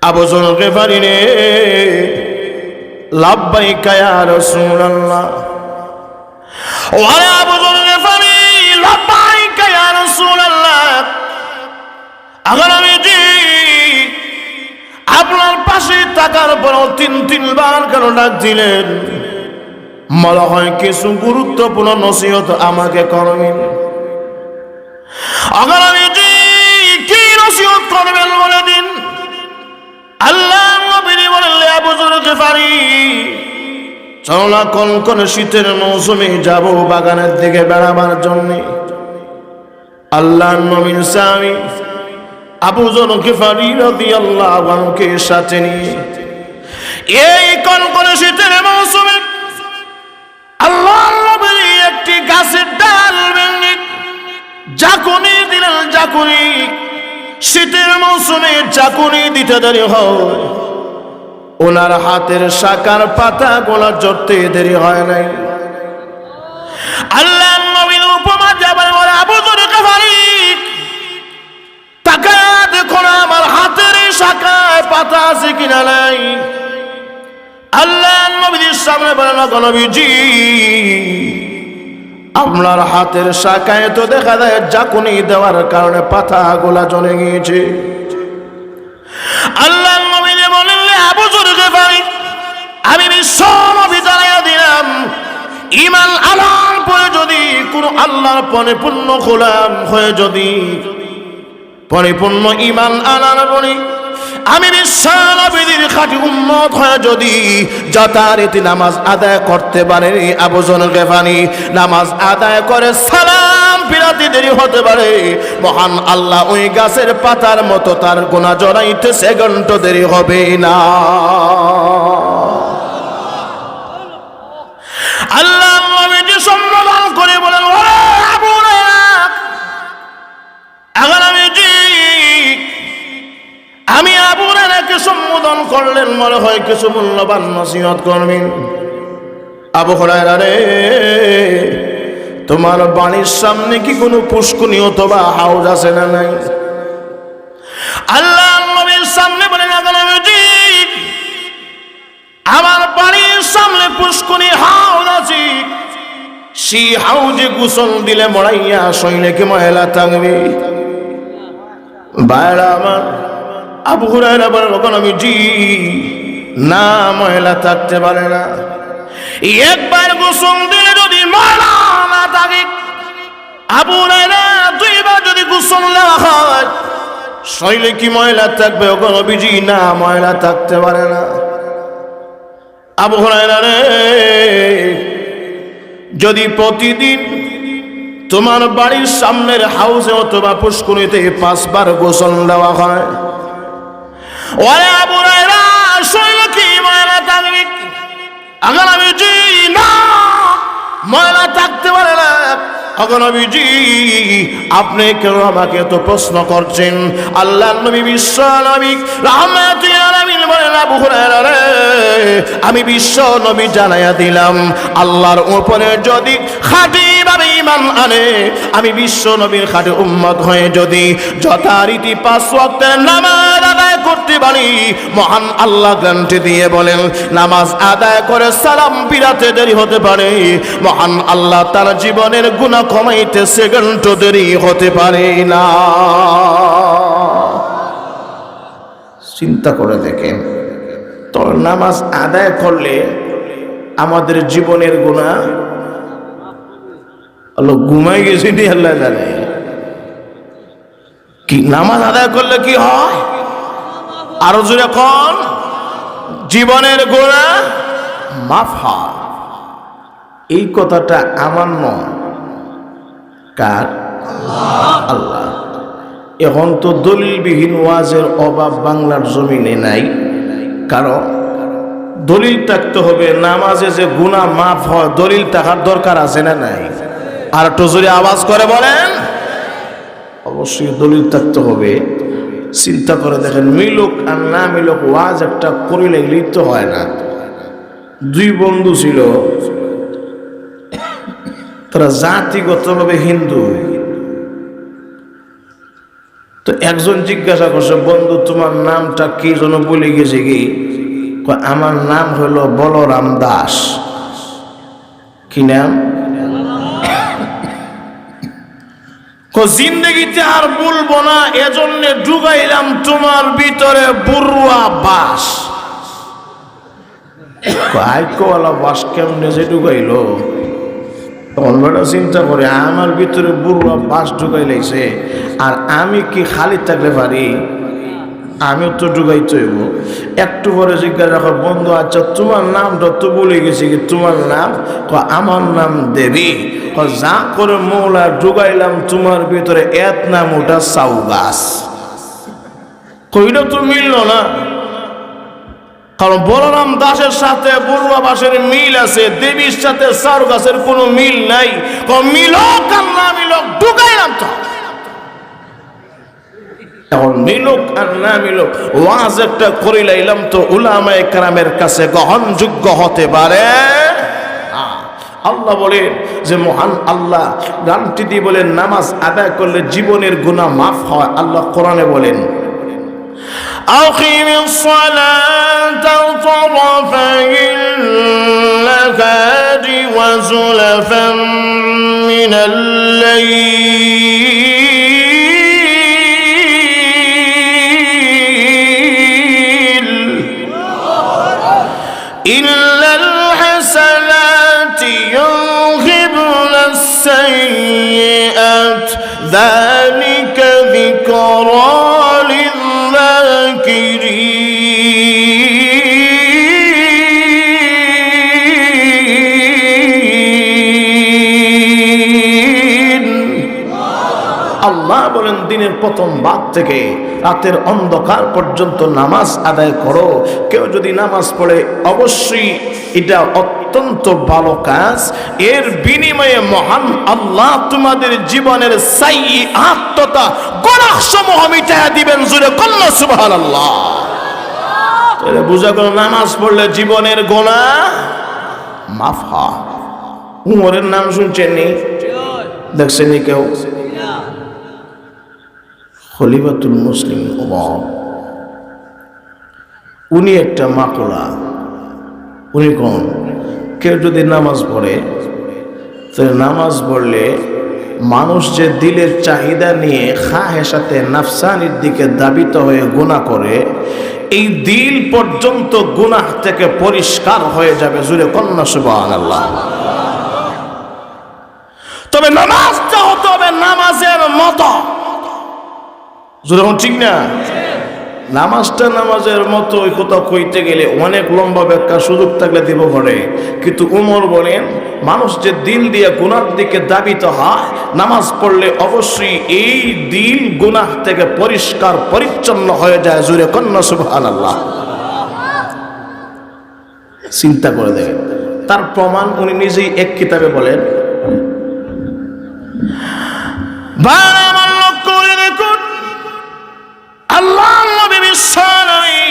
আবু যর গিফারি রে, লাব্বাইকা ইয়া রাসূলুল্লাহ। ওরে আবু যর গিফারি, লাব্বাইকা ইয়া রাসূলুল্লাহ। আগে নবীজি আপনার পাশে থাকার পর তিনবার কেন ডাক দিলেন? মনে হয় কিছু গুরুত্বপূর্ণ নসিহত আমাকে করবেন। আগে নবীজি কি নসিহত করবেন বলে দিন। আল্লাহ নবী বললেন, আবু যর গিফারি, চলো না কনকনে শীতের মৌসুমে যাব বাগানের দিকে বেড়াবার জন্য। আল্লাহ নবীর সাহাবী আবু যর গিফারি রাদিয়াল্লাহু আনহুকে সাথে নিয়ে এই কনকনে শীতের মৌসুমে আল্লাহ নবী একটি গাছের ডাল ভেঙে ঝাঁকুনি দিলেন। ঝাঁকুনি, শীতের মৌসুমে ঝাঁকুনি দিতে দেরি হয়, ওনার হাতের শাখার পাতা গোলা জড়তে দেরি হয় নাই। আল্লাহ নবীর উপমা যাবার বলে, আবু যর গিফারি তাকায়া দেখো না আমার হাতের শাখায় পাতা আছে কিনা নাই। আল্লাহ নবীর সামনে বলেন, নবীজি আপনার হাতের শাখায় তো দেখা যায় ঝাঁকুনি দেওয়ার কারণে পাতা গোলা জ্বলে গিয়েছে। আল্লাহ নবী বলেন, আবু যর গিফারি, আমি বিশ্ব নবী জানাইয়া দিলাম, ঈমান আনার পরে যদি কোন আল্লাহর পরিপূর্ণ গোলাম হয়ে যদি পরিপূর্ণ ঈমান আনার পরে আমি বিশ্ব নবীর খাঁটি উম্মত হয়ে যদি যথারীতি নামাজ আদায় করতে পারে, আবু যর গিফারি নামাজ আদায় করে সালাম ফিরাতে দেরি হতে পারে, মহান আল্লাহ ওই গাছের পাতার মতো তার গুনাহ জড়াইতে সেকেন্ড দেরি হবে না। আল্লাহ নবীজি সম্বোধন করে বলেন, ওরে আবু হুরায়রা, আমি আবু হুরায়রাকে সম্বোধন করলেন, মনে হয় কিছু মূল্যবান নসিহত করবেন। আবু হুরায়রা রে, তোমার বাড়ির সামনে কি কোনো পুষ্কুনি অথবা হাউজ আছে না নাই? আল্লাহ নবীর সামনে বলেন, নবীজি আমার বাড়ির সামনে পুষ্কুনি হাউজ আছে, সেই হাউজে গোসল দিলে মরাইয়া শরীরে কি ময়লা থাকবে? বাইরা আমার আবু হুরায়রা বলেন, নবীজি না, ময়লা থাকতে পারে না। একবার গোসল দিলে যদি ময়লা না থাকে, আবু হুরায়রা দুইবার যদি গোসল নেওয়া হয় শরীরে কি ময়লা থাকবে? নবীজি না, ময়লা থাকতে পারে না। আবু হুরায়রা রে, যদি প্রতিদিন তোমার বাড়ির সামনের হাউসে অথবা পুষ্করিতে 5 বার গোসল দেওয়া হয়, ওরে আবু হুরায়রা শরীরে কি ময়লা থাকবে? আগে নবীজি না, ময়লা থাকতে পারে না। আগে নবীজি আপনি কেন আমাকে তো প্রশ্ন করছেন? আল্লাহ নবী বিশ্ব নবী রাহমাতুল আলামিন বলেন, আবু হুরায়রা রে, আমি বিশ্ব নবী জানাইয়া দিলাম, আল্লাহর উপরে যদি খাঁটি ভাবে ঈমান আনে, আমি বিশ্ব নবীর খাঁটি উম্মত হয়ে যদি যথারীতি 5 ওয়াক্তের নামাজ আদায় করতে পারি, মহান আল্লাহ গ্যারান্টি দিয়ে বলেন, নামাজ আদায় করে সালাম ফিরাতে দেরি হতে পারে, মহান আল্লাহ তার জীবনের গুনাহ কমাইতে সেকেন্ড দেরি হতে পারে না। চিন্তা করে দেখেন, তো নামাজ আদায় করলে আমাদের জীবনের গুনাহ আল্লাহ ঘুমাই গেছে নি আল্লাহ জানে। কি নামাজ আদায় করলে কি হয়? আরো জোরে কোন, জীবনের গুনাহ মাফ হয়। এই কথাটা আমার নয়, কার? আল্লাহ। এখন তো দলিলবিহীন ওয়াজের অভাব বাংলার জমিনে নাই, কারণ দলিল থাকতে হবে নামাজে যে গুনাহ মাফ হয়, দলিল থাকার দরকার আছে না নাই? আর একটু জোরে আওয়াজ করে বলেন, অবশ্যই দলিল থাকতে হবে। চিন্তা করে দেখেন, মিলুক আর না মিলুক ওয়াজ একটা করিলে লিপ্ত হয় না। 2 বন্ধু ছিল, তারা জাতিগতভাবে হিন্দু, তো একজন জিজ্ঞাসা করছে, বন্ধু তোমার নামটা কি যেন বলে গেছে কি? আমার নাম হলো বলরাম দাস। কি নাম? জিন্দগিতে আর বলবো না, এজন্য ঢুকাইলাম তোমার ভিতরে বুড়ুয়া বাস। আইকওয়ালা বাস কেমনে যে ঢুকাইলো? তখন বেটা চিন্তা করে, আমার ভিতরে বুড়ুয়া বাস ঢুকাই লাইছে, আর আমি কি খালি থাকলে পারি? আমিও তো ঢুকাইতে হইব। একটু পরে জিজ্ঞাসা কর, বন্ধু আচ্ছা তোমার নামটা তো বলে গেছি, কি তোমার নাম? আমার নাম দেবী। যা করে মৌলা ঢুকাইলাম তোমার ভিতরে এত নাম, ওটা সাউ গাছ। কইটা তো মিলল না, কারণ বলরাম দাসের সাথে বড়ুয়া বাসের মিল আছে, দেবীর সাথে সাউ গাছের কোনো মিল নাই। মিলক আর না মিলক ঢুকাইলাম তো। এখন মিলুক আর না মিলুক ওয়াজ একটা করে লাইলাম তো উলামায়ে কেরামের কাছে গ্রহণযোগ্য হতে পারে। আল্লাহ বলেন যে মহান আল্লাহ গ্যারান্টি দিয়ে বলেন, নামাজ আদায় করলে জীবনের গুনাহ মাফ হয়। আল্লাহ কোরআনে বলেন, আকিমিস সালাতা তারাফাইল নাহারি ওয়া যুলাফাম মিনাল লাইল ইল্লাল হাসানাতি ইউযহিবুনা আস-সাইয়্যাত যালিকা যিকরা আল্লাহ বলেন, দিনের প্রথম ভাগ থেকে রাতের অন্ধকার পর্যন্ত নামাজ আদায় করো। কেউ যদি নামাজ পড়ে অবশ্যই এটা অত্যন্ত ভালো কাজ। এর বিনিময়ে মহান আল্লাহ তোমাদের জীবনের সাইয়্যাত তথা গুনাহ সমূহ মিটাইয়া দিবেন। জোরে কন্যা সুবহানাল্লাহ। তাহলে বুঝা গেল নামাজ পড়লে জীবনের গুনাহ মাফ হয়। উমরের নাম শুনছেন নি? দেখছেন নি কেউ? খলিফাতুল মুসলিম ওমর, উনি একটা মাকুলা। উনি কোন? কেউ যদি নামাজ পড়ে, তাহলে নামাজ পড়লে মানুষ যে দিলের চাহিদা নিয়ে খাহেসাতে নাফসানির দিকে দাবিত হয়ে গুনাহ করে, এই দিল পর্যন্ত গুনাহ থেকে পরিষ্কার হয়ে যাবে। জুড়ে কন্যা সুবহানাল্লাহ। তবে নামাজটা হতে হবে নামাজের মতো। ঠিক না? নামাজটা নামাজের মতো ওই কথা কইতে গেলে অনেক লম্বা ব্যাখ্যা সুযোগ থাকলে দিব ঘরে। কিন্তু উমর বলেন, মানুষ যে দিল দিয়ে গুনার দিকে দাবিত হয়, নামাজ পড়লে অবশ্যই এই দিল গুনাহ থেকে পরিষ্কার পরিচ্ছন্ন হয়ে যায়। জুরে কন্যা সুবহানাল্লাহ। চিন্তা করে দেখেন, তার প্রমাণ উনি নিজেই এক কিতাবে বলেন। আল্লাহ নবী বিশ্বনবী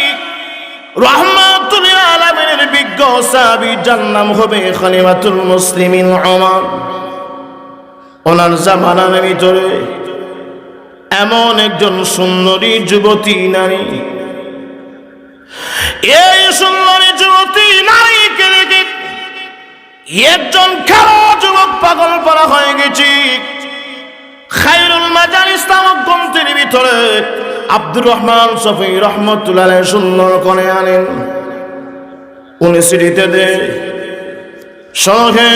রাহমাতুল আলামিনের বিজ্ঞ সাহাবী, যার নাম হবে খলিফাতুল মুসলিমিন ওমর। ওনার জামানার ভিতরে এমন একজন সুন্দরী যুবতী নারী, এই সুন্দরী যুবতী নারীকে দেখে একজন কালো যুবক পাগল পারা হয়ে গেছে। খায়রুল মাজালিস নামক গ্রন্থের ভিতরে আব্দুর রহমান শফি রহমতুল্লাহ আলাইহি সুন্দর করে আনেন। উনি সিঁড়িতে দে সহে,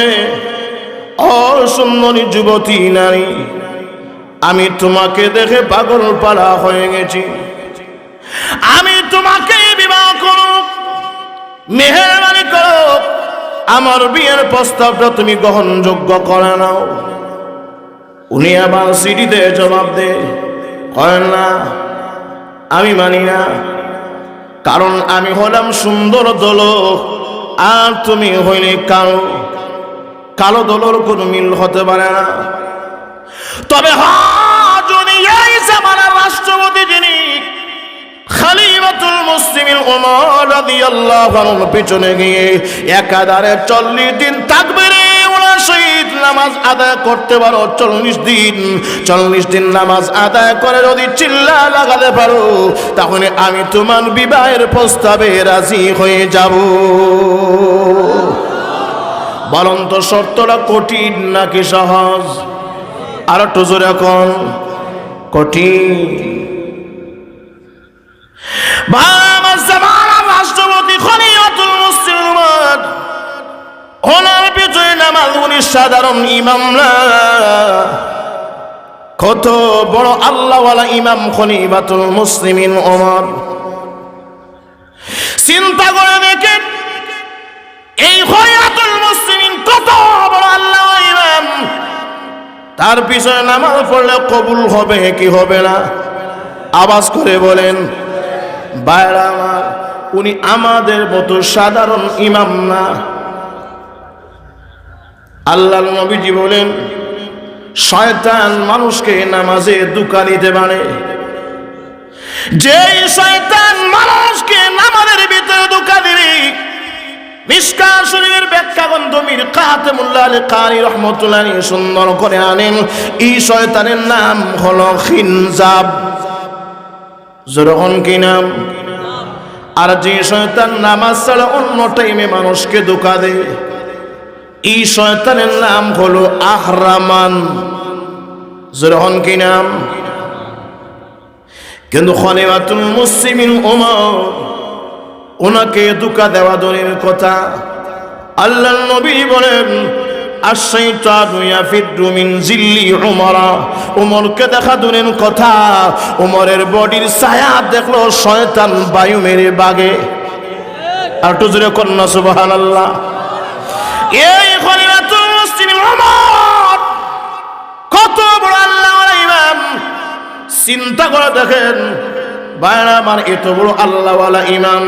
ও সুন্দরী যুবতী নারী, আমি তোমাকে দেখে পাগল পাড়া হয়ে গেছি। আমি তোমাকে বিবাহ করব, মেহেরবানি করো, আমার বিয়ের প্রস্তাবটা তুমি গ্রহণযোগ্য করে নাও। উনি আবার সিঁড়িতে জবাব দে, করেন না, আমি মানি না, কারণ আমি হলাম সুন্দর দোলক আর তুমি হইলে কালো। কালো দোলর কোনো মিল হতে পারে না। তবে যদি এই জামানার রাষ্ট্রপতি যিনি খলিফাতুল মুসলিমিন ওমর রাদিয়াল্লাহু আনহুর পিছনে গিয়ে একাধারে 40 দিন তাকবীরে ওরা শহীদ নামাজ আদায় করতে পারো 40 দিন নামাজ আদায় করে যদি চিল্লা লাগাতে পারো, তাহলে আমি তোমার বিবাহের প্রস্তাবে রাজি হয়ে যাব। বলুন তো শর্তটা কঠিন নাকি সহজ? আর একটু জোরে এখন। কঠিন। রাষ্ট্রপতি খলিফাতুল মুসলিমিন ওনার পিছনে নামাজ উনি সাধারণ ইমাম না, কত বড় আল্লাহওয়ালা ইমাম খলিফাতুল মুসলিমিন ওমর। চিন্তা করে দেখেন এই খলিফাতুল মুসলিমিন কত বড় আল্লাহওয়ালা ইমাম, তার পিছনে নামাজ পড়লে কবুল হবে কি হবে না? আওয়াজ করে বলেন। বাইরা আমার, উনি আমাদের মতো সাধারণ ইমাম না। আল্লাহর নবীজি বলেন শয়তান মানুষকে নামাজে ধোঁকা দিতে পারে। যেই শয়তান মানুষকে নামাজের ভিতরে ধোঁকা দিবে, মিশকাত শরীফের ব্যাখ্যা গ্রন্থ মীর কাতেমুল্লাহ আলী কারি রাহমাতুল্লাহ আলাইহি সুন্দর করে আনেন। এই শয়তানের নাম হলো খিনজাব। যেরকম কি নাম? আর যে শয়তান নামাজ ছাড়া অন্য টাইমে মানুষকে ধোঁকা দেয়, এই শয়তানের নাম হলো আহরামান। যেরকম কি নাম? কিন্তু খলিফাতুল মুসলিমিন ওমর ওনাকে ধোঁকা দেওয়া দূরের কথা, আল্লাহর নবী বলেন আশ-শাইতানু ইয়াফিরু মিন জিল্লি উমরা। উমরকে দেখা দূরের কথা, উমরের বডির ছায়া দেখলো শয়তান বায়ু মেরে বাগে। আর একটু জোরে কন্যা সুবহানাল্লাহ। এই খলিফাতুল মুসলিমিন ওমর কত বড় আল্লাহওয়ালা ইমাম, চিন্তা করে দেখেন ভাইরা আমার, এত বড় আল্লাহওয়ালা ইমাম।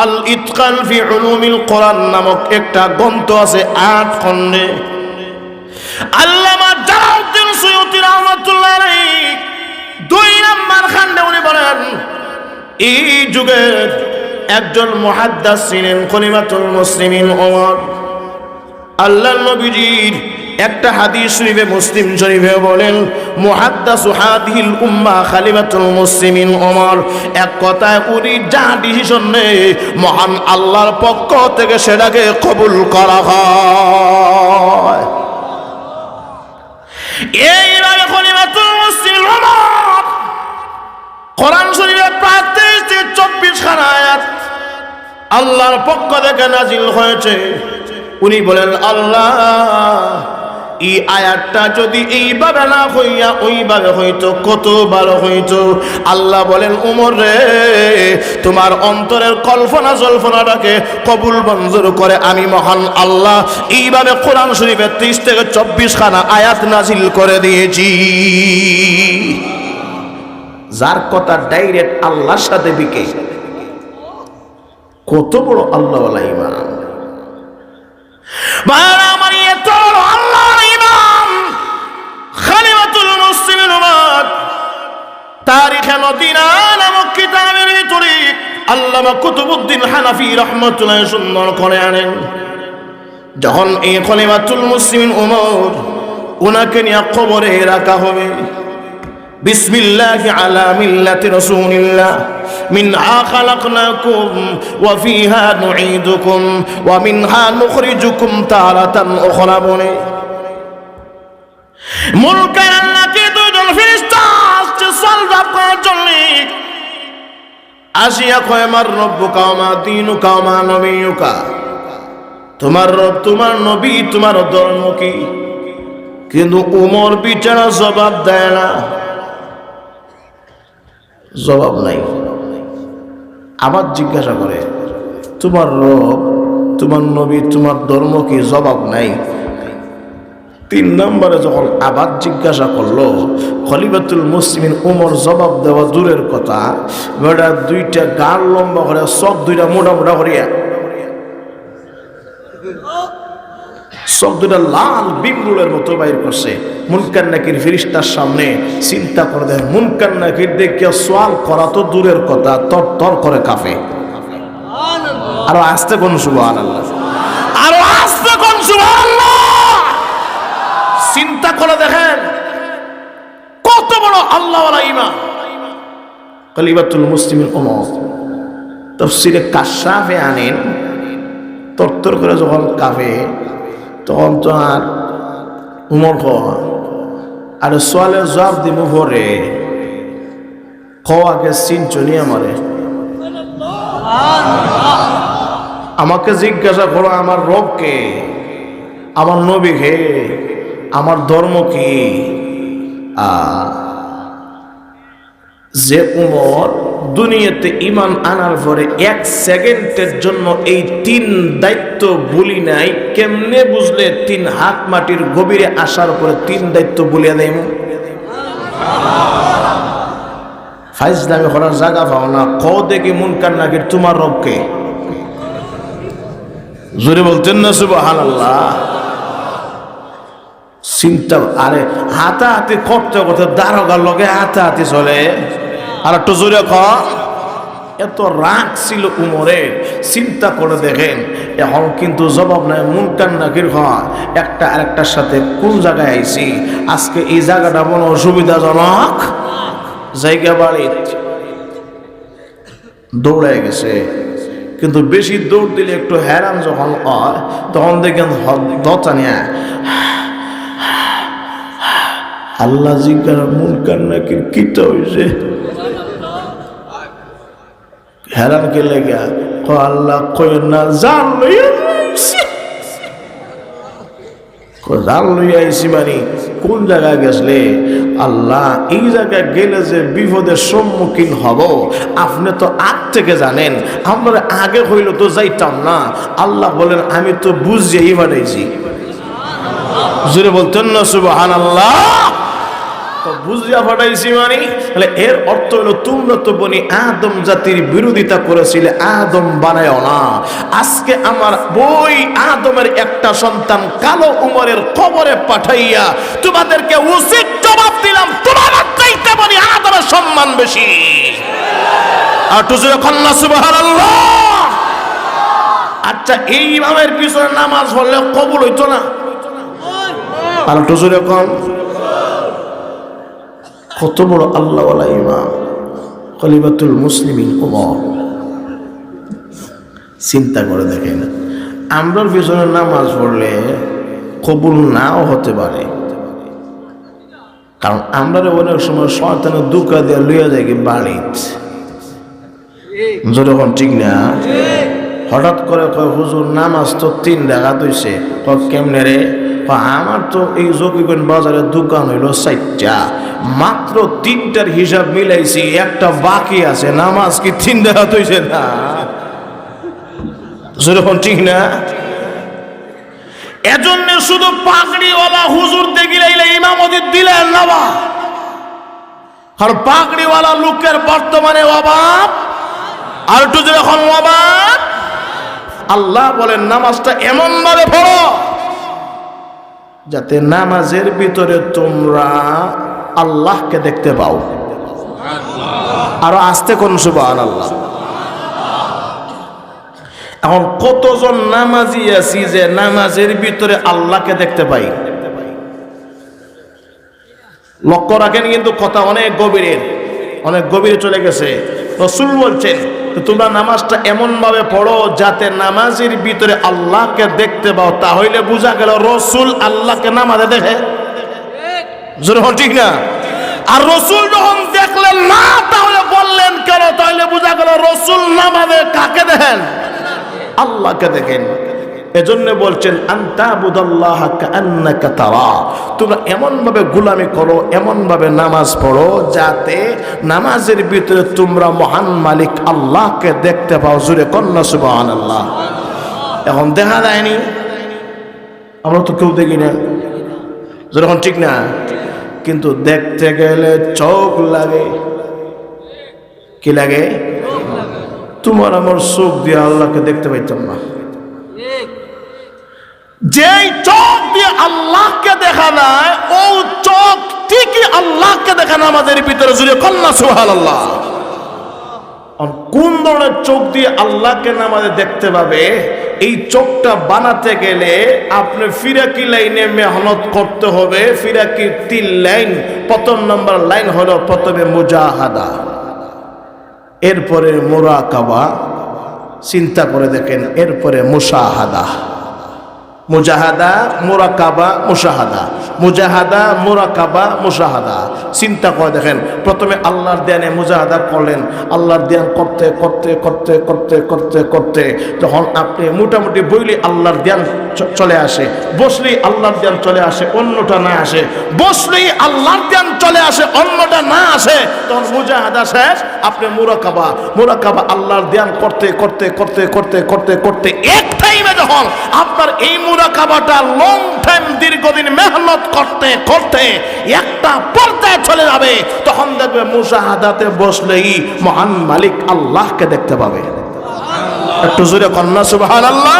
আল ইতকান ফি উলুমিল কোরআন নামক একটা গ্রন্থ আছে 8 খণ্ডে। আল্লামা জালালউদ্দিন সুয়ুতী রাহমাতুল্লাহ আলাইহি 2 নম্বর খণ্ডে উনি বলেন এই যুগের একজন মুহাদ্দিস ছিলেন খলিফাতুল মুসলিমিন ওমর। আল্লাহর নবীজির একটা হাদিস শরীফে মুসলিম শরীফে বলেন মুহাদ্দিসু হাদিহিল উম্মাহ খলিফাতুল মুসলিমিন ওমর। এক কথায় উনি যা ডিসিশন নেয় মহান আল্লাহর পক্ষ থেকে সেটাকে কবুল করা হয়। এইভাবে খলিফাতুল মুসলিমিন ওমর কোরআন শরীফে প্রায় 23-24 খানা আয়াত আল্লাহর পক্ষ থেকে নাজিল হয়েছে। উনি বলেন আল্লাহ, এই আয়াতটা যদি এইভাবে না হইয়া ওইভাবে হইতো কত ভালো হইতো। আল্লাহ বলেন উমর রে, তোমার অন্তরের কল্পনা জল্পনাটাকে কবুল মঞ্জুর করে আমি মহান আল্লাহ এইভাবে কোরআন শরীফে 23-24 খানা আয়াত নাজিল করে দিয়েছি। যার কথা ডাইরেক্ট আল্লাহর সাথে বিকে, কত বড় আল্লাহওয়ালা ইমাম। আমার এত আল্লাহর ইমাম খলিফাতুল মুসলিমিন ওমর তারিখে মদিনা নামক কিতাবের ভিতরে আল্লামা কুতুবউদ্দিন হানাফি রাহমাতুল্লাহ সুন্দর করে আনেন। যখন এই খলিফাতুল মুসলিমিন ওমর ওনাকে নিয়ে কবরে রাখা হবে, বিসমিল্লাহি আলা মিল্লাতি রাসূলিল্লাহ মিনহা খালাকনাকুম ওয়া ফিহা নুঈদুকুম ওয়া মিনহা নুখরিজুকুম তারাতান উখরা বলে মুলকের আল্লাহকে দুইজন ফেরেশতা আসছে সলভ করার জন্য। আসিয়া কয় মার রব্বুকা ওয়া মা দীনুকা ওয়া মা নবিয়ুকা, তোমার রব, তোমার নবী, তোমার ধর্ম কি? কিন্তু উমর বিচারা জবাব দেয় না, জবাব নাই। আবার জিজ্ঞাসা করে তোমার রব, তোমার নবী, তোমার ধর্ম কি? জবাব নাই। 3 নম্বরে যখন আবার জিজ্ঞাসা করলো, খলিফাতুল মুসলিমিন ওমর জবাব দেওয়া দূরের কথা, বেটা 2টা গাল লম্বা করে চোখ 2টা মোটা মোটা করিয়া চোখ 2টা লাল বিমরুলের মতো বাইর করছে। মুনকার নাকির ফেরেশতার সামনে চিন্তা করে দেয়, মুনকার নাকির দেখে সওয়াল করা তো দূরের কথা, তর তর করে কাঁপে। আরো আস্তে কোন সুবহানাল্লাহ, আরো আস্তে কোন সুবহানাল্লাহ। চিন্তা করে দেখেন কত বড় আল্লাহওয়ালা ইমাম। খলিফাতুল মুসলিমিন ওমর তাফসীরে কাশাফে আনেন, তরতর করে যখন কাঁপে তখন তো আর উমর আর সোয়ালের জবাব দিব পরে আগে চিনচনি আমারে, আমাকে জিজ্ঞাসা করো আমার রবকে, আমার নবী কে, আমার ধর্ম কি। যে উমর দুনিয়াতে ঈমান আনার পরে 1 সেকেন্ডের জন্য এই 3 দায়িত্ব ভুলি নাই, কেমনে বুঝলে 3 হাত মাটির গভীরে আসার পরে 3 দায়িত্ব ভুলিয়া দেয়? ফাইজলামি করার জায়গা পাও না। দেখি মুনকার নাকির তোমার রবকে, জোরে বলতেন না সুবহানাল্লাহ। চিন্তা, আরে হাতাহাতি করতে করতে দারোগার লগে হাতাহাতি চলে। আর একটু জোরে এত রাগ ছিল উমরের, চিন্তা করে দেখেন এখন কিন্তু জবাব নাই। মুনকার নাকির একটা আরেকটার সাথে কোন জায়গায় আইছি, আজকে এই জায়গাটা মনে অসুবিধাজনক জায়গা, বাড়ি দৌড়ে গেছে। কিন্তু বেশি দৌড় দিলে একটু হেরান যখন হয় তখন দেখেন দচানিয়া আল্লাহ জিজ্ঞাসা মুনকার নাকির কিটা হয়েছে, হেরান কে লেগে আল্লাহ কই না জান লইয়া আইসি মানে কোন জায়গায় গেছলে? আল্লাহ এই জায়গায় গেলে যে বিপদের সম্মুখীন হব আপনি তো আগ থেকে জানেন, আমরা আগে হইল তো যাইতাম না। আল্লাহ বলেন আমি তো বুঝিয়েই পাঠাইছি। জোরে বলতেন না সুবহানাল্লাহ। তো বুঝিয়া পাঠাইছি মানে তাহলে এর অর্থ হলো তোমরা তো বনি আদম জাতির বিরোধিতা করেছিলে, আদম বানায়ও না। আজকে আমার বই আদমের একটা সন্তান কালো উমরের কবরে পাঠাইয়া তোমাদেরকে উচিত জবাব দিলাম, তোমাদের চাইতে বনি আদমের সম্মান বেশি। আর তুজুরে কন্যা সুবহানাল্লাহ। আচ্ছা এই ইমামের পিছনে নামাজ পড়লে কবুল হইতো না? আর তুজুরে কন কত বড় আল্লাহওয়ালা ইমাম খলিফাতুল মুসলিমিন ওমর। চিন্তা করে দেখেন আমরার পিছনে নামাজ পড়লে কবুল নাও হতে পারে, কারণ আমরা অনেক সময় শয়তানের দুকা দিয়ে লইয়া যাই কি বাড়িতে, যখন ঠিক না হঠাৎ করে কয় হুজুর নামাজ তো 3 রাকাত হইছে। কেমনে রে? আমার তো এই জকিগঞ্জ বাজারের দোকান হইল 4টা, মাত্র 3টার হিসাব মিলাইছি, একটা বাকি আছে, নামাজ কি 3 রাকাত হইছে না? যখন ঠিক না এজন্য শুধু পাগড়িওয়ালা হুজুর দেখিলে ইমামতি দিলেন না, আর পাগড়িওয়ালা লোকের বর্তমানে অভাব। আর একটু যখন অভাব, আল্লাহ বলেন নামাজটা এমন ভাবে পড়ো যাতে নামাজের ভিতরে তোমরা আল্লাহকে দেখতে পাও। আরো আস্তে কোন সুবহানাল্লাহ। এখন কতজন নামাজি আছি যে নামাজের ভিতরে আল্লাহকে দেখতে পাই? লক্ষ্য রাখেন, কিন্তু কথা অনেক গভীরে চলে গেছে। রাসূল বলছেন তোমরা নামাজটা এমন ভাবে পড়ো যাতে নামাজের ভিতরে আল্লাহকে দেখতে পাও। তাহলে বোঝা গেল রাসূল আল্লাহকে নামাজে দেখে, ঠিক না? আর রাসূল যখন দেখলেন না তাহলে বললেন কেন? তাহলে বোঝা গেল রাসূল নামাজে কাকে দেখেন? আল্লাহকে দেখেন। এজন্য বলছেন আনতাবুদাল্লাহ কাআন্নাকা তারা, তোমরা এমন ভাবে গোলামি করো, এমন ভাবে নামাজ পড়ো যাতে নামাজের ভিতরে তোমরা মহান মালিক আল্লাহকে দেখতে পাও। জোরে কন্যা সুবহানাল্লাহ। এখন দেখা যায়নি, আমরা তো কেউ দেখি না, যখন ঠিক না, কিন্তু দেখতে গেলে চোখ লাগে। কি লাগে? তোমার আমার চোখ দিয়ে আল্লাহকে দেখতে পাইতাম না। যেই চোখ দিয়ে আল্লাহকে দেখা যায় ও চোখ ঠিকই আল্লাহকে দেখা নামাজের ভিতরে জুড়ে কন্যা সুবহানাল্লাহ। কোন ধরনের চোখ দিয়ে আল্লাহকে নামাজে দেখতে পাবে? এই চোখটা বানাতে গেলে আপনি ফিরাকি লাইনে মেহনত করতে হবে। ফিরাকি 3 লাইন। প্রথম নম্বর লাইন হলো প্রথমে মুজাহাদা, এরপরে মুরাকাবা, চিন্তা করে দেখেন, এরপরে মুশাহাদা। মুজাহাদা, মুরাকাবা, মুশাহাদা, মুজাহাদা, মুরাকাবা, মুশাহাদা। চিন্তা করে দেখেন, প্রথমে আল্লাহর ধ্যানে মুজাহাদা করলেন, আল্লাহর ধ্যান করতে করতে করতে করতে করতে করতে যখন আপনি মোটামুটি বইলে আল্লাহর ধ্যান চলে আসে, বসলেই আল্লাহর ধ্যান চলে আসে, অন্যটা না আসে, বসলেই আল্লাহর ধ্যান চলে আসে, অন্যটা না আসে, তখন মুজাহাদা শেষ। আপনি মুরাকাবা, মুরাকাবা আল্লাহর ধ্যান করতে করতে করতে করতে করতে করতে এক টাইমে যখন আপনার এই মুরাকাবাটা লং টাইম, দীর্ঘদিন মেহনত করতে করতে একটা পর্যায়ে চলে যাবে, তখন দেখবে মুশাহাদাতে বসলেই মহান মালিক আল্লাহকে দেখতে পাবে। একটু জোরে কন্যা সুবহানাল্লাহ।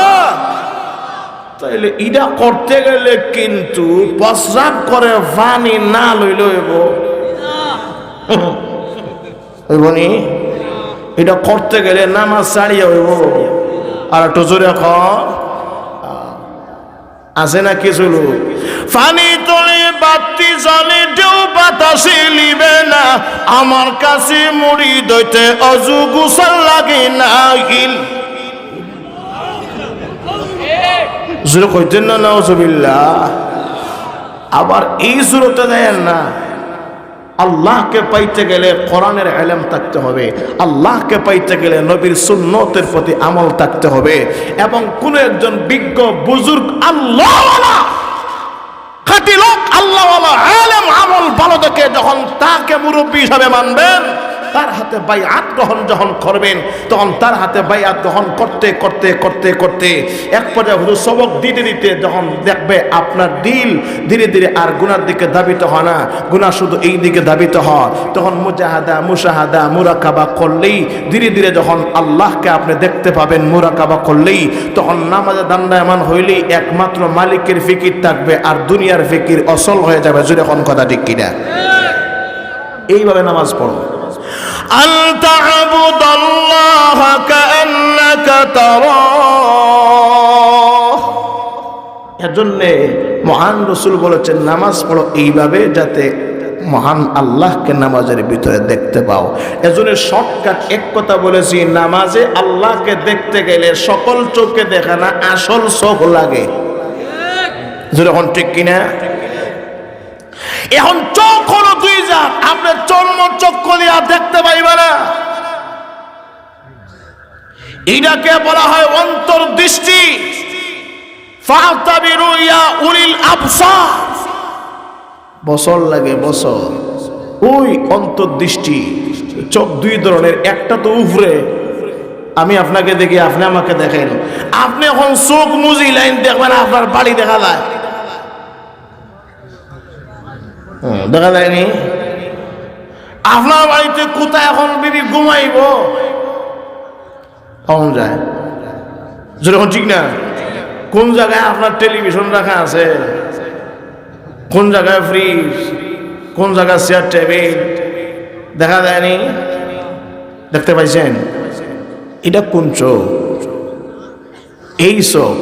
তাইলে এটা করতে গেলে কিন্তু প্রস্রাব করে পানি না লইলে হইবনি। এটা করতে গেলে নামাজ ছাড়িয়ে হইব। আর একটু জোরে আছে না কিছু লোক, পানি তোলে বাতি জ্বলে ঢেউ বাতাসে লিবে না, আমার কাছে মুড়ি দইতে অজু গোসল লাগে না। জোরে কইতেন না নাউজুবিল্লাহ। আবার এই সুরতে দেন না, আল্লাহকে পাইতে গেলে কোরআনের ইলম থাকতে হবে, আল্লাহকে পাইতে গেলে নবীর সুন্নতের প্রতি আমল থাকতে হবে, এবং কোন একজন বিজ্ঞ বুজুর্গ আল্লাহওয়ালা খাঁটি লোক, আল্লাহওয়ালা ইলম আমল ভালো দেখে যখন তাকে মুরব্বী হিসাবে মানবেন, তার হাতে বাইআত গ্রহণ যখন করবেন, তখন তার হাতে বাইআত গ্রহণ করতে করতে করতে করতে এক পর্যায়ে হুজুর সবক দিতে দিতে যখন দেখবে আপনার দিল ধীরে ধীরে আর গুনার দিকে ধাবিত হয় না, গুনাহ শুধু এই দিকে ধাবিত হয়, তখন মুজাহাদা, মুশাহাদা, মুরাকাবা করলেই ধীরে ধীরে যখন আল্লাহকে আপনি দেখতে পাবেন, মুরাকাবা করলেই তখন নামাজে দাণ্ডায়মান হইলেই একমাত্র মালিকের ফিকির থাকবে, আর দুনিয়ার ফিকির অসল হয়ে যাবে। যদি এখন কথা ঠিক কিনা? এইভাবে নামাজ পড়ো। আন তা'বুদাল্লাহা কাআন্নাকা তারাহ। এজন্য মহান রাসূল বলেছেন, নামাজ পড়ো এইভাবে যাতে মহান আল্লাহকে নামাজের ভিতরে দেখতে পাও। এজন্য শর্টকাট এক কথা বলেছি, নামাজে আল্লাহকে দেখতে গেলে সকল চোখে দেখা না, আসল চোখ লাগে। যখন ঠিক কিনা? এখন চোখ হলো 2 জাত, আপনি চর্ম চক্ষু দিয়ে দেখতে পাইবে না, এটাকে বলা হয় অন্তর্দৃষ্টি। ফাতাবিরু ইয়া উলিল আবসার। বছর লাগে, বছর। ওই অন্তর্দৃষ্টি। চোখ 2 ধরনের, একটা তো উপরে, আমি আপনাকে দেখি, আপনি আমাকে দেখেন। আপনি এখন চোখ মুজি লাইন দেখবেন, আপনার বাড়ি দেখা যায়, দেখা যায়নি? আপনার বাড়িতে কোথায় এখন বিবি ঘুমাইব, কখন যায়? যেরকম ঠিক না? কোন জায়গায় আপনার টেলিভিশন রাখা আছে, কোন জায়গায় ফ্রিজ, কোন জায়গায় চেয়ার টেবিল, দেখা যায়নি? দেখতে পাইছেন? এটা কোন চোখ? এই চোখ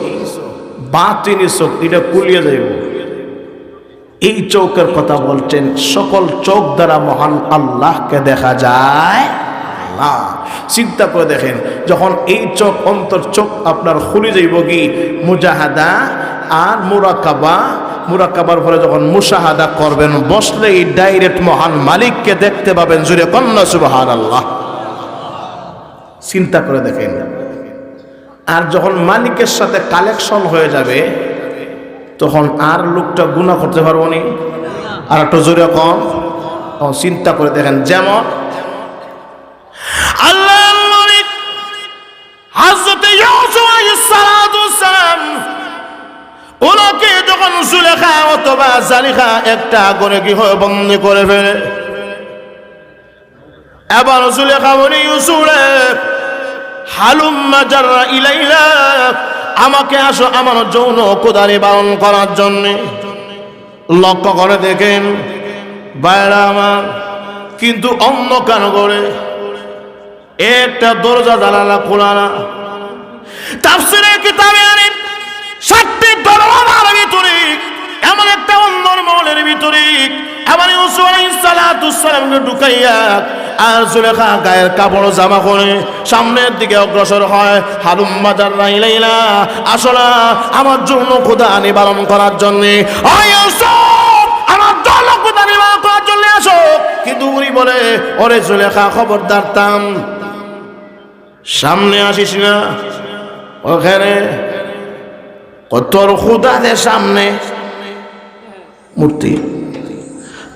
বাতিনি চোখ, এটা কুলিয়ে যাইব। এই চোখের কথা বলছেন, সকল চোখ দ্বারা মহান আল্লাহকে দেখা যায় না। চিন্তা করে দেখেন, যখন এই চোখ, অন্তর চোখ আপনার খুলে যাইব কি মুজাহাদা আর মুরাকাবা, মুরাকাবার পরে যখন মুশাহাদা করবেন, বসলেই ডাইরেক্ট মহান মালিককে দেখতে পাবেন। জুড়ে কন্যা সুবহানাল্লাহ। চিন্তা করে দেখেন। আর যখন মালিকের সাথে কালেকশন হয়ে যাবে, তখন আর লোকটা গুনাহ করতে পারবো নি। আর একটু জোরে কম। চিন্তা করে দেখেন, যেমন আল্লাহর নবী হযরত ইউসুফ আলাইহিস সালাম, ওনাকে যখন জুলেখা অথবা জালিখা একটা করে কি হয় বন্দী করে ফেলে, এবার জুলেখা বলে, ইউসুফ রে হালুম্মা জাররা ইলাইনা, আমাকে আসো আমার যৌন কুদারি বারণ করার জন্য। লক্ষ্য করে দেখেন বাইরা আমার, কিন্তু অন্ধকার করে একটা দরজা জানালা খোলা না। তাফসীরের কিতাবে আনেন 7টি দরজার ভিতরে এমন একটা অন্দর মহলের ভিতরে এমন ইউসুফ আলাইহিস সালামকে ঢুকাইয়া আর জুলেখা গায়ের কাপড় জামা করে সামনের দিকে অগ্রসর হয়। হালুম্মা জাররা ইলাইনা, আসলে আমার জন্য খোদা নিবারণ করার জন্য, ও ইউসুফ আমার জন্য খোদা নিবারণ করার জন্য আসো। কিন্তু উনি বলে, ওরে জুলেখা খবরদার থাম, সামনে আসিস না। ওখানে তোর খোদাদের সামনে মূর্তি,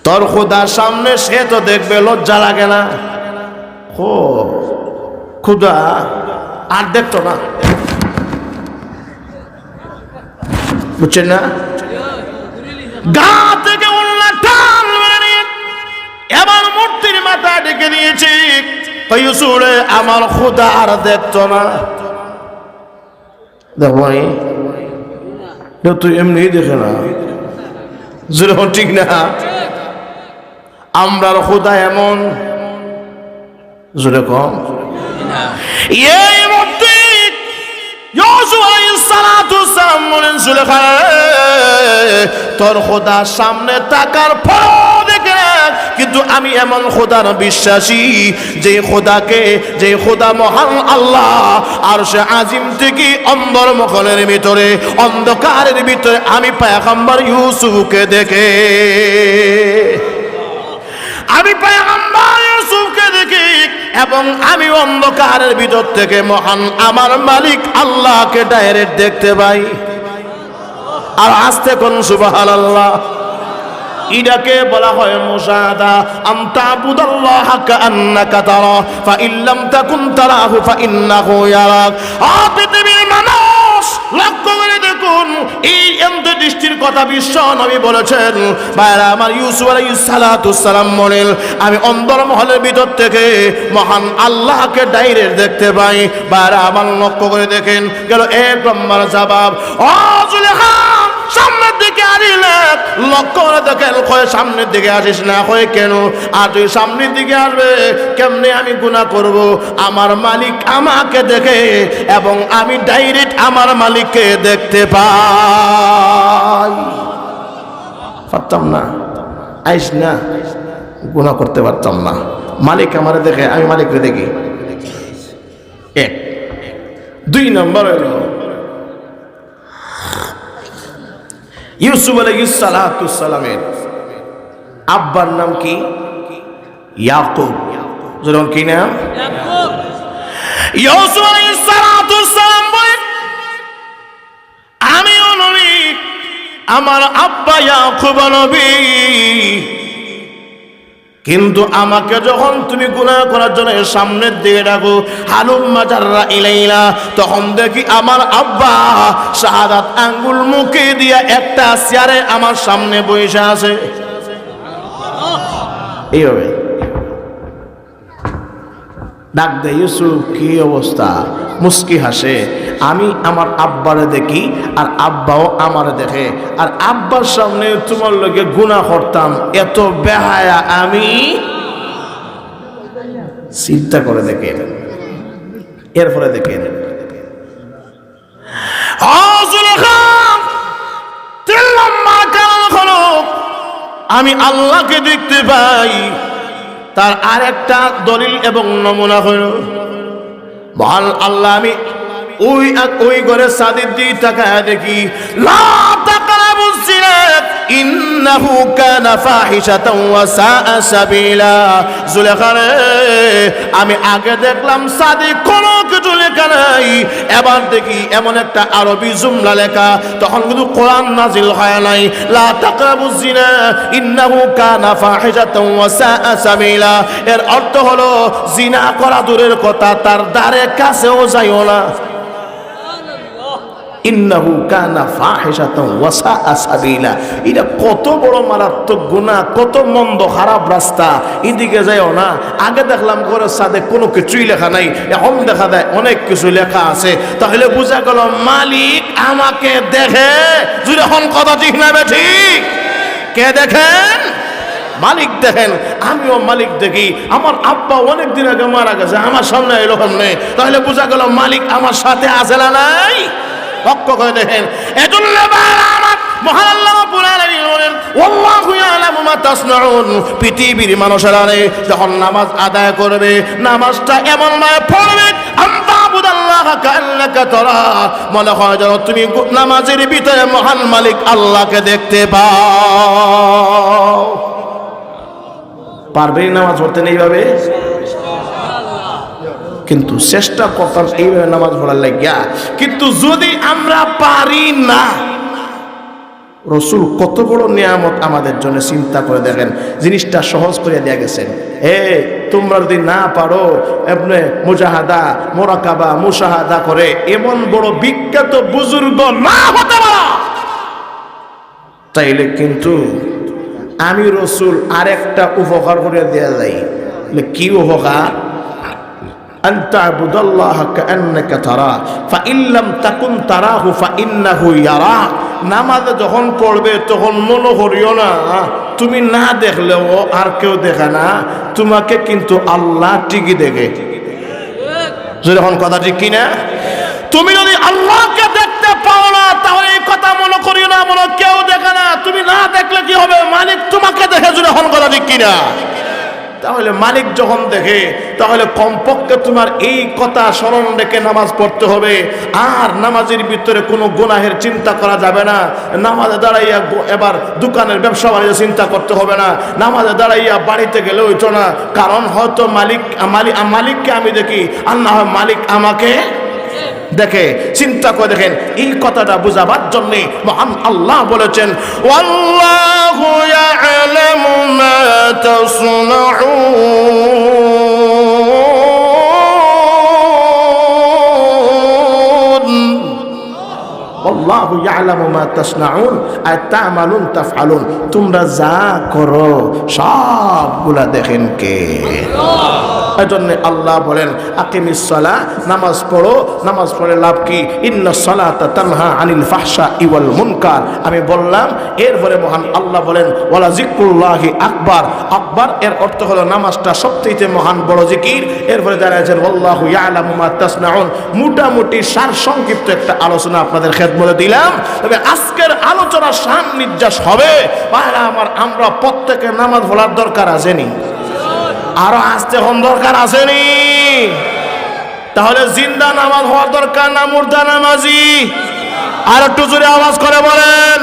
তোর খোদার সামনে সে তো দেখবে, লজ্জা লাগে না? ও খোদা আর দেখতো না, বুঝছেন না? গা থেকে উল্লা টান মেরে নিয়ে এবার মূর্তির মাথা ডেকে দিয়েছে। ইউসুফে আমার খোদা আর দেখতো না। দেখো তুই এমনি দেখে না, যেরকম ঠিক না? আমরার খোদা এমন যেরকম এই মূর্তি ইউসুফ আলাইহিস সালাম বলেন, জুলেখা তোর খোদার সামনে তাকার পর দেখে, কিন্তু আমি এমন খোদার বিশ্বাসী যে খোদাকে, যে খোদা মহান আল্লাহ আরশে আজিম থেকে অন্দর মহলের ভিতরে অন্ধকারের ভিতরে আমি পয়গম্বর ইউসুফকে দেখে, আমি পয়গম্বর ইউসুফকে দেখি এবং আমি অন্ধকারের ভিতর থেকে মহান আমার মালিক আল্লাহকে ডাইরেক্ট দেখতে পাই। আর আস্তে কোন সুবহানাল্লাহ। এটাকে বলা হয় মুশাহাদা, আনতা বুদাল্লাহা কাআন্নাকা তারা ফা ইল্লাম তাকুন তারাহু ফা ইন্নাহু ইয়ারাক। পৃথিবীর মানুষ লক্ষ্য করে দেখুন, এই দৃষ্টির কথা বিশ্ব নবী বলেছেন। ভাইরা আমার, ইউসুফ আলাইহিস সালাম বলেন, আমি অন্দর মহলের ভিতর থেকে মহান আল্লাহকে ডাইরেক্ট দেখতে পাই। ভাইরা আমার, লক্ষ্য করে দেখেন, গেল এক নম্বর জবাব। ও জুলেখা সামনের দিকে আসিলে, লক্ষ্য করে দেখেন, কয়ে সামনের দিকে আসিস না। কয়ে কেন? আর তুই সামনের দিকে আসবে কেমনে? আমি গুনাহ করব, আমার মালিক আমাকে দেখে এবং আমি ডাইরেক্ট আমার মালিককে দেখতে পাই। পারতাম না, আইস না, গুনাহ করতে পারতাম না। মালিক আমারে দেখে, আমি মালিককে দেখি। এক। 2 নম্বর হলো ইউসুফ আলাইহিস সালামের আব্বার নাম কি? ইয়াকুব। যেরকম কি নাম? ইউসুফ আলাইহিস সালাম বলেন, আমিও নবী, আমার আব্বা ইয়াকুব নবী, কিন্তু আমাকে যখন তুমি গুনাহ করার জন্য সামনের দিকে ডাকো, হালুম্মা জাররা ইলাইনা, তখন দেখি আমার আব্বা শাহাদাত আঙ্গুল মুখে দিয়া একটা চেয়ারে আমার সামনে বসে আছে। এইভাবে ডাক দে, ইউসুফ কি অবস্থা? মুস্কি হাসে। আমি আমার আব্বারে দেখি আর আব্বাও আমারে দেখে, আর আব্বার সামনে তোমার লগে গুনাহ করতাম, এত বেহায়া আমি? চিন্তা করে দেখেন। এরপরে দেখেন, আমি আল্লাহকে দেখতে পাই। তার আরেকটা দলিল এবং নমুনা হইল, মহান আল্লাহ, আমি ওই ঘরে সাদের দিকে তাকায় দেখি, লা তাকরাবুজ জিনা ইন্নাহু কানা ফাহিশাতান ওয়া সাআ সাবিলা। জুলেখা রে, আমি আগে দেখলাম সাদে কোনো কিছু লেখা নাই, এবার দেখি এমন একটা আরবি জুমলা লেখা, তখন কিন্তু কোরআন নাজিল হয় নাই। লা তাকরাবুজ জিনা ইন্নাহু কানা ফাহিশাতান ওয়া সাআ সাবিলা, এর অর্থ হলো জিনা করা দূরের কথা, তার দ্বারে কাছেও যাইও না। ইন্নাহু কানা ফাহিশাতান ওয়া সাআ সাবিলা, এটা কত বড় মারাত্মক গুনাহ, কত মন্দ খারাপ রাস্তা, এদিকে যাইও না। আগে দেখলাম ঘরের সাথে কোনো কিছুই লেখা নাই, এখন দেখা যায় অনেক কিছু লেখা আছে। তাহলে বোঝা গেল মালিক আমাকে দেখে। যদি এখন কথা ঠিক না ঠিক, কে দেখেন? মালিক দেখেন, আমিও মালিক দেখি। আমার আব্বা অনেক দিন আগে মারা গেছে, আমার সামনে এলো সামনে, তাহলে বোঝা গেল মালিক আমার সাথে আছে না নাই? লক্ষ্য করে দেখেন। এজন্য আমার মহান আল্লাহ রাব্বুল আলামিন বলেন, ওয়াল্লাহু ইয়ালামু মা তাসনাউন। পৃথিবীর মানুষেরা যখন নামাজ আদায় করবে, নামাজটা এমন ভাবে পড়বে আনতাবুদাল্লাহা কাআন্নাকা তারা, মনে হয় যেন তুমি নামাজের ভিতরে মহান মালিক আল্লাহকে দেখতে পাও। পারবেন নামাজ পড়তে এইভাবে? কিন্তু চেষ্টা করতাম এইভাবে নামাজ পড়ার লাগিয়া। কিন্তু যদি আমরা পারি না, রসুল কত বড় নিয়ামত আমাদের জন্য চিন্তা করে দেখেন, জিনিসটা সহজ করে দেয়া গেছেন। তোমরা যদি না পারো এমনি মুজাহাদা, মোরাকাবা, মুশাহাদা করে এমন বড় বিখ্যাত বুজুর্গ না হতে পারো, তাইলে কিন্তু আমি রসুল আরেকটা উপকার করে দেয়া যাই। কি উপকার? আনতাবুদাল্লাহা কাআন্নাকা তারা ফাইন লাম তাকুন তারাহু ফাইন্নাহু ইয়ারাক। নামাজে যখন পড়বে তখন মনে করিও না তুমি না দেখলেও আর কেউ দেখে না, তোমাকে কিন্তু আল্লাহ ঠিকই দেখে। যখন কথা ঠিক কিনা? তুমি যদি আল্লাহকে দেখতে পাও না, তাহলে এই কথা মনে করিও না মনে কেউ দেখে না। তুমি না দেখলে কি হবে? মালিক তোমাকে দেখে। যখন কথা ঠিক কিনা? তাহলে মালিক যখন দেখে, তাহলে কমপক্ষে তোমার এই কথা স্মরণ রেখে নামাজ পড়তে হবে। আর নামাজের ভিতরে কোনো গুনাহের চিন্তা করা যাবে না। নামাজে দাঁড়াইয়া এবার দোকানের ব্যবসা বাণিজ্য চিন্তা করতে হবে না। নামাজে দাঁড়াইয়া বাড়িতে গেলে হইতো না, কারণ হয়তো মালিককে আমি দেখি আর না হয় মালিক আমাকে দেখে। চিন্তা করে দেখেন, এই কথাটা বুঝাবার জন্য মহান আল্লাহ বলেছেন, ওয়াল্লাহু ইয়ালামু মা তাসনাউন, আল্লাহু ইয়ালামু মা তাসনাউন আই তা'মালুন তাফআলুন। তোমরা যা করো সবগুলা দেখেন কে? এজন্য আল্লাহ বলেন, আকিমিস সালাহ, নামাজ পড়ো। নামাজ পড়ে লাভ কি? ইন্নাস সালাতা তানহা আনিল ফাহশাই ওয়াল মুনকার। আমি বললাম। এরপরে মহান আল্লাহ বলেন, ওয়ালা যিকরুল্লাহি আকবার। আকবার এর অর্থ হলো নামাজটা সবচেয়ে মহান বড় জিকির। এরপরে দাঁড়াচ্ছেন ওয়াল্লাহু ইয়ালামু মা তাসনাউন। মোটামুটি সার সংক্ষিপ্ত একটা আলোচনা আপনাদের খেদমতে দিলাম। তবে আজকের আলোচনা সান নির্যাস হবে ভাইরা আমার, আমরা প্রত্যেকে নামাজ পড়ার দরকার আছেনি? আরো আসতে হন দরকার আসেনি? তাহলে জিন্দা নামাজ হওয়ার দরকার না মুর্দা নামাজি? আর একটু জোরে আওয়াজ করে বলেন।